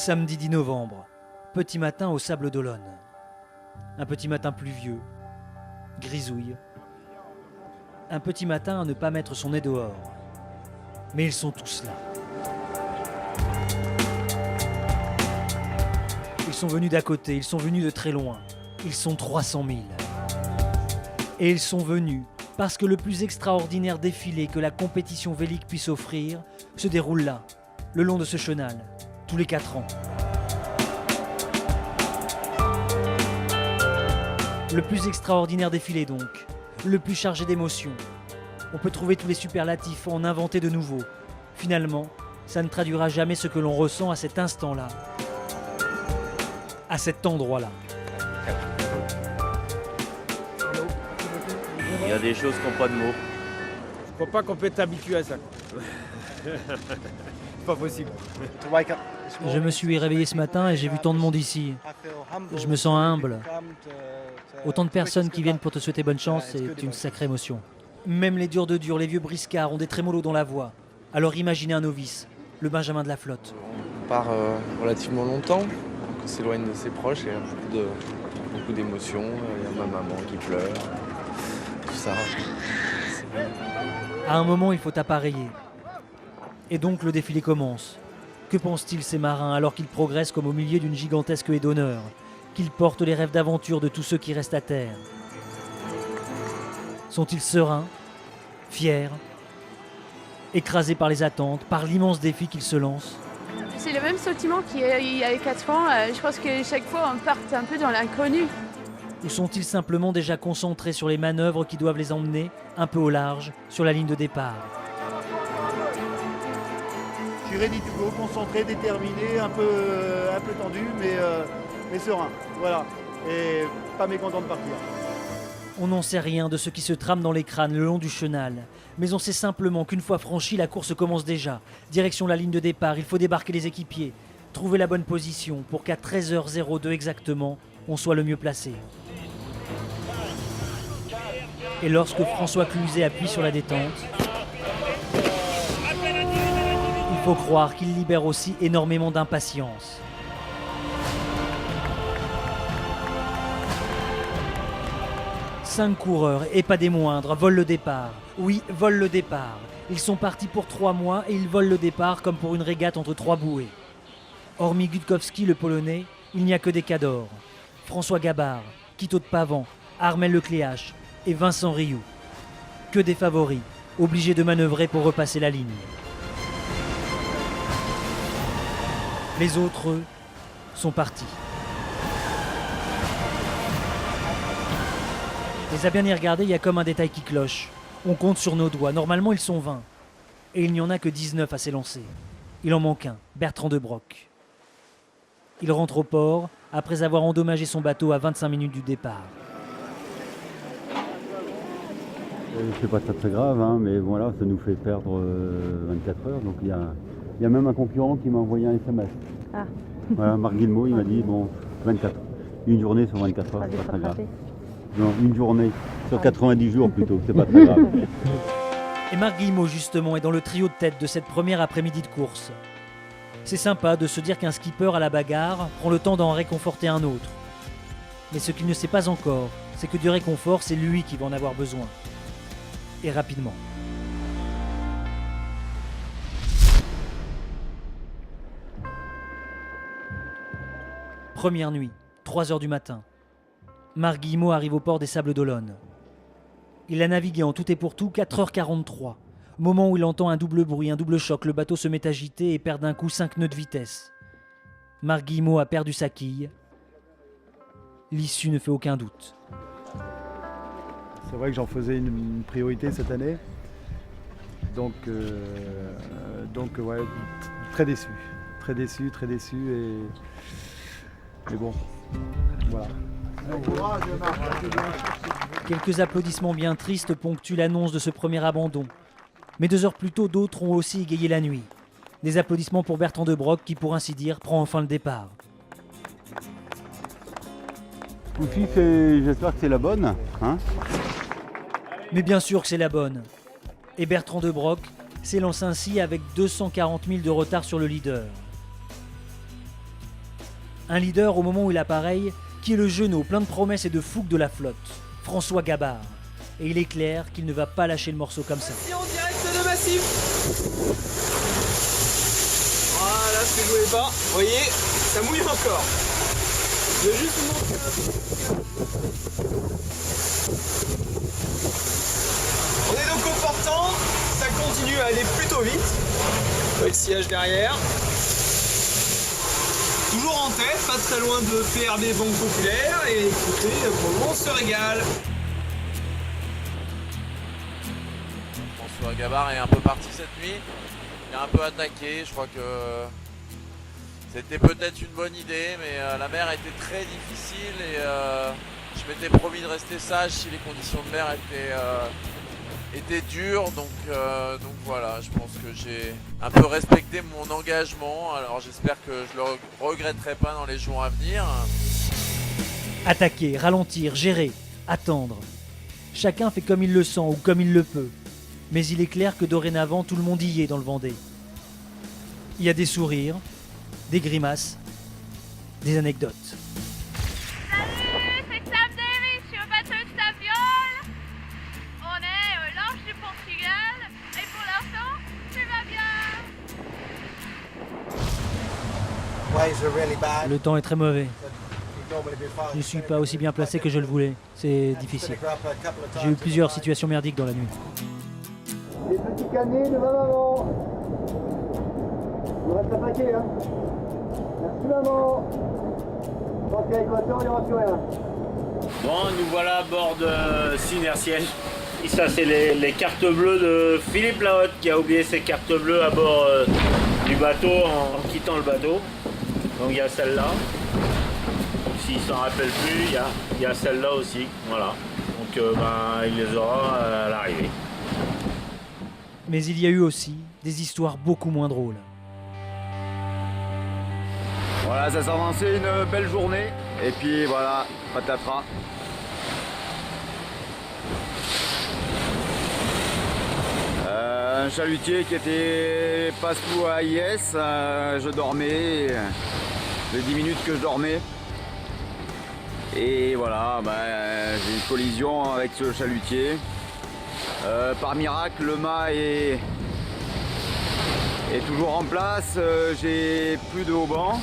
Samedi 10 novembre, petit matin au Sable d'Olonne. Un petit matin pluvieux, grisouille. Un petit matin à ne pas mettre son nez dehors. Mais ils sont tous là. Ils sont venus d'à côté, ils sont venus de très loin. Ils sont 300 000. Et ils sont venus parce que le plus extraordinaire défilé que la compétition vélique puisse offrir se déroule là, le long de ce chenal, tous les 4 ans. Le plus extraordinaire défilé donc, le plus chargé d'émotions. On peut trouver tous les superlatifs, en inventer de nouveaux. Finalement, ça ne traduira jamais ce que l'on ressent à cet instant-là, à cet endroit-là. Il y a des choses qui n'ont pas de mots. Je crois pas qu'on peut être habitué à ça. Pas possible. Je me suis réveillé ce matin et j'ai vu tant de monde ici. Je me sens humble. Autant de personnes qui viennent pour te souhaiter bonne chance, c'est une sacrée émotion. Même les durs de durs, les vieux briscards ont des trémolos dans la voix. Alors imaginez un novice, le Benjamin de la flotte. On part relativement longtemps, on s'éloigne de ses proches, il y a beaucoup d'émotions, il y a ma maman qui pleure, tout ça. À un moment, il faut appareiller. Et donc le défilé commence. Que pensent-ils ces marins alors qu'ils progressent comme au milieu d'une gigantesque haie d'honneur, qu'ils portent les rêves d'aventure de tous ceux qui restent à terre? Sont-ils sereins, fiers, écrasés par les attentes, par l'immense défi qu'ils se lancent? C'est le même sentiment qu'il y a 4 ans. Je pense que chaque fois, on part un peu dans l'inconnu. Ou sont-ils simplement déjà concentrés sur les manœuvres qui doivent les emmener un peu au large, sur la ligne de départ? Je suis ready to go, concentré, déterminé, un peu tendu, mais serein. Voilà. Et pas mécontent de partir. On n'en sait rien de ce qui se trame dans les crânes le long du chenal. Mais on sait simplement qu'une fois franchi, la course commence déjà. Direction la ligne de départ, il faut débarquer les équipiers. Trouver la bonne position pour qu'à 13h02 exactement, on soit le mieux placé. Et lorsque François Cluzet appuie sur la détente, il faut croire qu'il libère aussi énormément d'impatience. Cinq coureurs, et pas des moindres, volent le départ. Oui, volent le départ. Ils sont partis pour 3 mois et ils volent le départ comme pour une régate entre 3 bouées. Hormis Gutkowski, le Polonais, il n'y a que des cadors. François Gabard, Quito de Pavan, Armel Lecléache et Vincent Rioux. Que des favoris, obligés de manœuvrer pour repasser la ligne. Les autres, eux, sont partis. Mais à bien y regarder, il y a comme un détail qui cloche. On compte sur nos doigts. Normalement, ils sont 20. Et il n'y en a que 19 à s'élancer. Il en manque un, Bertrand de Broc. Il rentre au port après avoir endommagé son bateau à 25 minutes du départ. C'est pas très grave, hein, mais voilà, ça nous fait perdre 24 heures. Donc il y a même un concurrent qui m'a envoyé un SMS. Ah. Voilà, Marc Guillemot, il m'a dit, bon, 24. Une journée sur 24 heures, c'est pas très grave. Non, une journée sur 90 jours plutôt, c'est pas très grave. Et Marc Guillemot, justement, est dans le trio de tête de cette première après-midi de course. C'est sympa de se dire qu'un skipper à la bagarre prend le temps d'en réconforter un autre. Mais ce qu'il ne sait pas encore, c'est que du réconfort, c'est lui qui va en avoir besoin. Et rapidement. Première nuit, 3h du matin. Marc Guillemot arrive au port des Sables d'Olonne. Il a navigué en tout et pour tout 4h43, moment où il entend un double bruit, un double choc, le bateau se met à agiter et perd d'un coup 5 nœuds de vitesse. Marc Guillemot a perdu sa quille. L'issue ne fait aucun doute. C'est vrai que j'en faisais une priorité cette année. Donc ouais, très déçu. Très déçu mais bon, voilà. Quelques applaudissements bien tristes ponctuent l'annonce de ce premier abandon. Mais 2 heures plus tôt, d'autres ont aussi égayé la nuit. Des applaudissements pour Bertrand de Broc qui, pour ainsi dire, prend enfin le départ. Aussi, j'espère que c'est la bonne, hein. Mais bien sûr que c'est la bonne. Et Bertrand de Broc s'élance ainsi avec 240 000 de retard sur le leader. Un leader au moment où il apparaît, qui est le genou plein de promesses et de fougue de la flotte, François Gabard. Et il est clair qu'il ne va pas lâcher le morceau comme ça. En direct de Massif. Voilà ce que je voulais pas. Vous voyez, ça mouille encore. Je vais juste vous montrer. On est donc au portant. Ça continue à aller plutôt vite. Vous voyez le sillage derrière. Toujours en tête, pas très loin de PRB Banque Populaire. Et écoutez, pour le moment, on se régale. François Gabard est un peu parti cette nuit. Il a un peu attaqué. Je crois que c'était peut-être une bonne idée, mais la mer était très difficile et je m'étais promis de rester sage si les conditions de mer étaient dures. Donc voilà, je pense que j'ai un peu respecté mon engagement. Alors j'espère que je le regretterai pas dans les jours à venir. Attaquer, ralentir, gérer, attendre. Chacun fait comme il le sent ou comme il le peut. Mais il est clair que dorénavant, tout le monde y est dans le Vendée. Il y a des sourires, des grimaces, des anecdotes. Salut, c'est Sam Davis sur le bateau de Staviole. On est au large du Portugal et pour l'instant, tout va bien. Le temps est très mauvais. Je ne suis pas aussi bien placé que je le voulais. C'est difficile. J'ai eu plusieurs situations merdiques dans la nuit. Les petits canets de maman. On reste attaqué, hein. Merci maman. Je pense qu'avec l'équateur, il n'y aura plus rien. Bon, nous voilà à bord de Synertienne. Et ça, c'est les cartes bleues de Philippe Lahotte qui a oublié ses cartes bleues à bord du bateau en quittant le bateau. Donc il y a celle-là. S'il s'en rappelle plus, il y a celle-là aussi. Voilà. Donc il les aura à l'arrivée. Mais il y a eu aussi des histoires beaucoup moins drôles. Voilà, ça s'est avancé une belle journée. Et puis voilà, patatras. Un chalutier qui était passe-tout à IS. Je dormais. Les 10 minutes que je dormais. Et voilà, j'ai eu une collision avec ce chalutier. Par miracle, le mât est toujours en place. J'ai plus de haubans.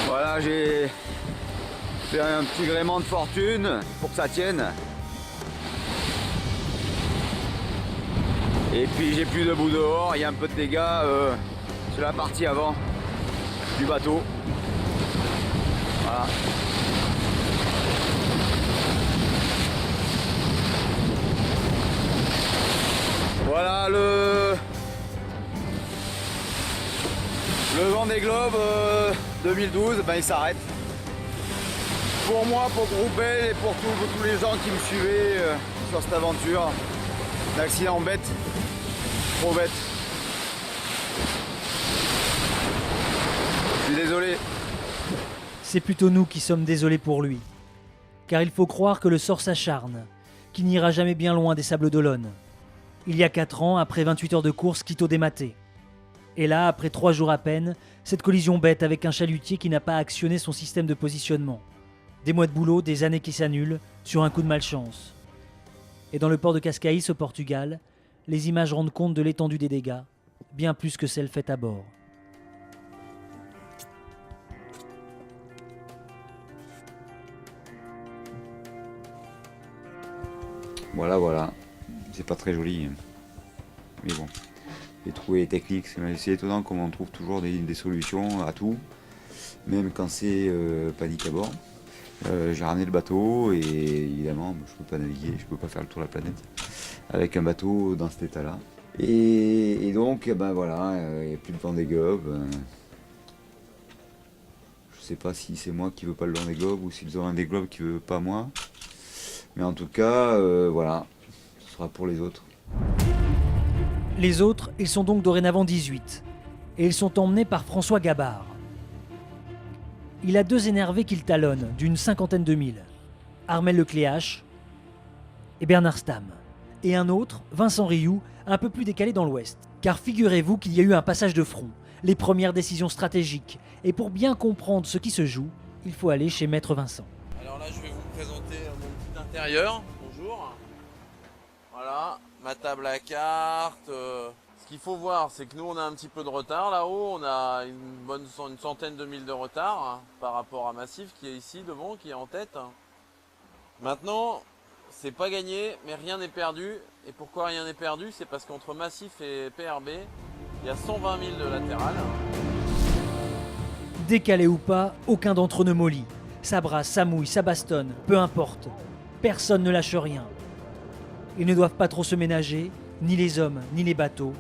Voilà, j'ai fait un petit gréement de fortune pour que ça tienne. Et puis j'ai plus de bout dehors, il y a un peu de dégâts sur la partie avant du bateau. Voilà. Voilà le Vendée Globe 2012, il s'arrête. Pour moi, pour Groupel et pour tous les gens qui me suivaient sur cette aventure. Un accident bête, trop bête. Je suis désolé. C'est plutôt nous qui sommes désolés pour lui. Car il faut croire que le sort s'acharne, qu'il n'ira jamais bien loin des Sables d'Olonne. Il y a 4 ans, après 28 heures de course, Quito dématé. Et là, après 3 jours à peine, cette collision bête avec un chalutier qui n'a pas actionné son système de positionnement. Des mois de boulot, des années qui s'annulent, sur un coup de malchance. Et dans le port de Cascaïs au Portugal, les images rendent compte de l'étendue des dégâts, bien plus que celles faites à bord. Voilà. C'est pas très joli. Mais bon. J'ai trouvé les techniques. C'est étonnant comment on trouve toujours des solutions à tout. Même quand c'est panique à bord. J'ai ramené le bateau et évidemment je peux pas naviguer, je peux pas faire le tour de la planète avec un bateau dans cet état là. Et donc voilà, il n'y a plus de Vendée Globe. Je sais pas si c'est moi qui veux pas le Vendée Globe ou si le Vendée Globe qui veut pas moi. Mais en tout cas, voilà, ce sera pour les autres. Les autres, ils sont donc dorénavant 18. Et ils sont emmenés par François Gabard. Il a 2 énervés qu'il talonne, d'une 50aine de milles. Armel Lecléache et Bernard Stamm. Et un autre, Vincent Rioux, un peu plus décalé dans l'ouest. Car figurez-vous qu'il y a eu un passage de front, les premières décisions stratégiques. Et pour bien comprendre ce qui se joue, il faut aller chez Maître Vincent. Alors là, je vais vous présenter mon petit intérieur. Bonjour. Voilà, ma table à cartes. Ce qu'il faut voir, c'est que nous, on a un petit peu de retard là-haut. On a une centaine de milles de retard hein, par rapport à Massif qui est ici devant, qui est en tête. Maintenant, c'est pas gagné, mais rien n'est perdu. Et pourquoi rien n'est perdu? C'est parce qu'entre Massif et PRB, il y a 120 000 de latéral. Décalé ou pas, aucun d'entre eux ne mollit. Ça brasse, ça mouille, ça bastonne, peu importe. Personne ne lâche rien. Ils ne doivent pas trop se ménager, ni les hommes, ni les bateaux.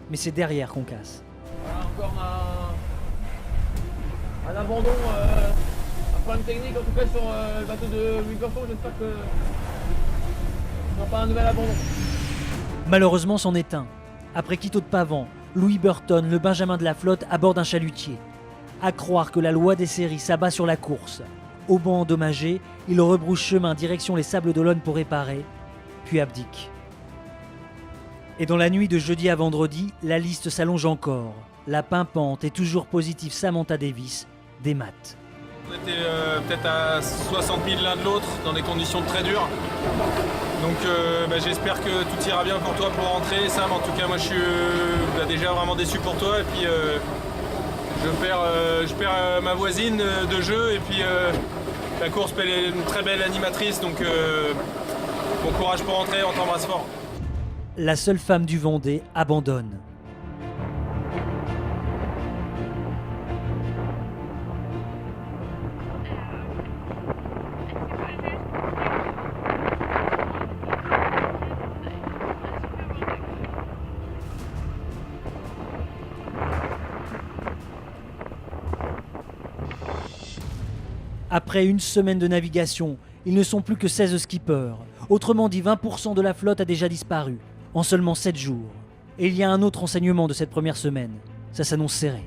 Mais c'est derrière qu'on casse. Voilà encore un abandon, un problème technique en tout cas sur le bateau de Wilberforce. J'espère que ce sera pas un nouvel abandon. Malheureusement, c'en est un. Après Quito de Pavan, Louis Burton, le Benjamin de la flotte, aborde un chalutier. À croire que la loi des séries s'abat sur la course. Au banc endommagé, il rebrousse chemin direction les Sables d'Olonne pour réparer, puis abdique. Et dans la nuit de jeudi à vendredi, la liste s'allonge encore. La pimpante et toujours positive Samantha Davis démate. On était peut-être à 60 000 l'un de l'autre, dans des conditions très dures. Donc j'espère que tout ira bien pour toi pour rentrer, Sam. En tout cas, moi je suis déjà vraiment déçu pour toi. Et puis je perds ma voisine de jeu. Et puis la course est une très belle animatrice. Donc bon courage pour rentrer, on t'embrasse fort. La seule femme du Vendée abandonne. Après une semaine de navigation, ils ne sont plus que 16 skippers. Autrement dit, 20% de la flotte a déjà disparu, en seulement 7 jours. Et il y a un autre enseignement de cette première semaine. Ça s'annonce serré.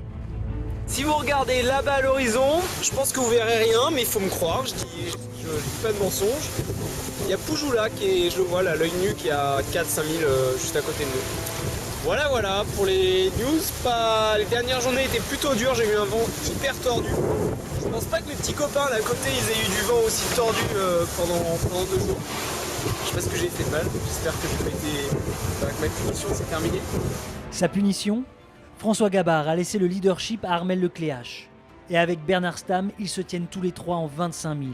Si vous regardez là-bas à l'horizon, je pense que vous verrez rien, mais il faut me croire, je dis pas de mensonge. Il y a Poujoulac et je le vois là, l'œil nu qui est à 4-5 000 juste à côté de nous. Voilà, pour les news, les dernières journées étaient plutôt dures, j'ai eu un vent hyper tordu. Je pense pas que mes petits copains là à côté ils aient eu du vent aussi tordu pendant 2 jours. Je sais pas ce que j'ai fait de mal, j'espère que ma punition s'est terminée. Sa punition? François Gabard a laissé le leadership à Armel Lecléache. Et avec Bernard Stamm, ils se tiennent tous les trois en 25 000.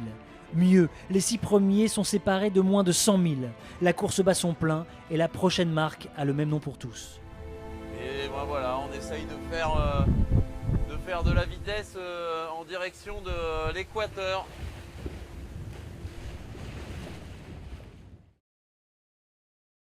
Mieux, les 6 premiers sont séparés de moins de 100 000. La course bat son plein et la prochaine marque a le même nom pour tous. Et ben voilà, on essaye de faire de la vitesse en direction de l'équateur.